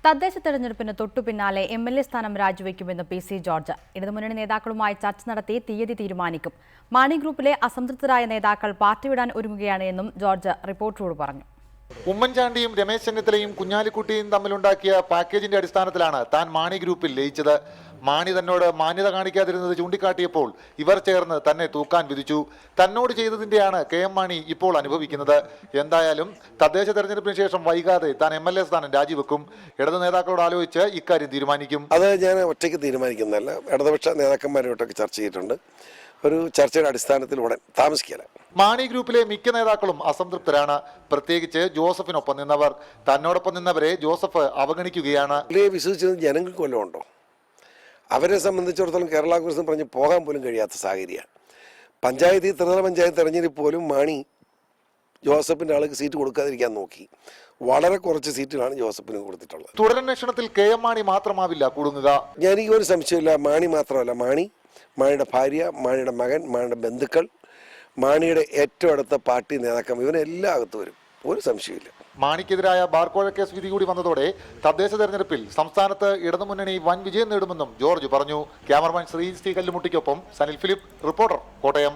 തദ്ദേശ തെരഞ്ഞെടുപ്പിന് തൊട്ടുപിന്നാലെ എംഎൽഎ സ്ഥാനം രാജിവെക്കുമെന്ന് പി.സി. ജോർജ്. ഇടതുമുന്നണി നേതാക്കളുമായി ചർച്ച നടത്തി തീയതി തീരുമാനിക്കും. മാണി ഗ്രൂപ്പിലെ അസംതൃപ്തരായ നേതാക്കൾ പാർട്ടി വിടാൻ ഒരുങ്ങുകയാണ് എന്നും ജോർജ് റിപ്പോർട്ടറോട് പറഞ്ഞു. ഉമ്മൻചാണ്ടിയും രമേശ് ചെന്നിത്തലയും കുഞ്ഞാലിക്കുട്ടിയും തമ്മിലുണ്ടാക്കിയ പാക്കേജിന്റെ അടിസ്ഥാനത്തിലാണ് താൻ മാണി ഗ്രൂപ്പിൽ ലയിച്ചത്. മാണി തന്നോട് മാന്യത കാണിക്കാതിരുന്നത് ചൂണ്ടിക്കാട്ടിയപ്പോൾ ഇവർ ചേർന്ന് തന്നെ തൂക്കാൻ വിധിച്ചു. തന്നോട് ചെയ്തതിന്റെയാണ് കെ.എം. മാണി ഇപ്പോൾ അനുഭവിക്കുന്നത്. എന്തായാലും തദ്ദേശ തെരഞ്ഞെടുപ്പിന് ശേഷം വൈകാതെ താൻ എംഎൽഎ സ്ഥാനം രാജിവെക്കും. ഇടത് നേതാക്കളോട് ആലോചിച്ച് ഇക്കാര്യം തീരുമാനിക്കും. അത് ഞാൻ ഒറ്റയ്ക്ക് തീരുമാനിക്കുന്നതല്ല. ഇടതുപക്ഷ നേതാക്കന്മാരുമായിട്ടൊക്കെ ചർച്ച ചെയ്തിട്ടുണ്ട്. ഒരു ചർച്ചയുടെ അടിസ്ഥാനത്തിൽ ഉടൻ താമസിക്കില്ല. മാണി ഗ്രൂപ്പിലെ മിക്ക നേതാക്കളും അസംതൃപ്തരാണ്. പ്രത്യേകിച്ച് ജോസഫിനൊപ്പം നിന്നവർ. തന്നോടൊപ്പം നിന്നവരെ ജോസഫ് അവഗണിക്കുകയാണ്. വിശ്വസിച്ചത് ജനങ്ങൾക്ക് വല്ലതും ഉണ്ടോ? അവരെ സംബന്ധിച്ചിടത്തോളം കേരള കോൺഗ്രസ് പറഞ്ഞ് പോകാൻ പോലും കഴിയാത്ത സാഹചര്യമാണ്. പഞ്ചായത്തിൽ ത്രിതല പഞ്ചായത്ത് തെരഞ്ഞെടുപ്പ് പോലും മാണി ജോസഫിന്റെ ആൾക്ക് സീറ്റ് കൊടുക്കാതിരിക്കാൻ നോക്കി. വളരെ കുറച്ച് സീറ്റുകളാണ് ജോസഫിന് കൊടുത്തിട്ടുള്ളത്. തുടരന്വേഷണത്തിൽ കെ.എം. മാണി മാത്രമാവില്ല കുടുങ്ങുക. എനിക്ക് ഒരു സംശയമില്ല. മാണി മാത്രമല്ല, മാണിയുടെ ഭാര്യ, മാണിയുടെ മകൻ, മാണിയുടെ ബന്ധുക്കൾ, മാണിയുടെ ഏറ്റവും അടുത്ത പാർട്ടി നേതാക്കൾ, ഇവനെല്ലാം അകത്ത് വരും. ഒരു സംശയമില്ല. മാണിക്കെതിരായ ബാർക്കോഴ കേസ് വിധി കൂടി വന്നതോടെ തദ്ദേശ തെരഞ്ഞെടുപ്പിൽ സംസ്ഥാനത്ത് ഇടതുമുന്നണി വൻ വിജയം നേടുമെന്നും ജോർജ് പറഞ്ഞു. ക്യാമറമാൻ ശ്രീ കല്ലുമുട്ടിക്കൊപ്പം സനിൽ ഫിലിപ്പ്, റിപ്പോർട്ടർ, കോട്ടയം.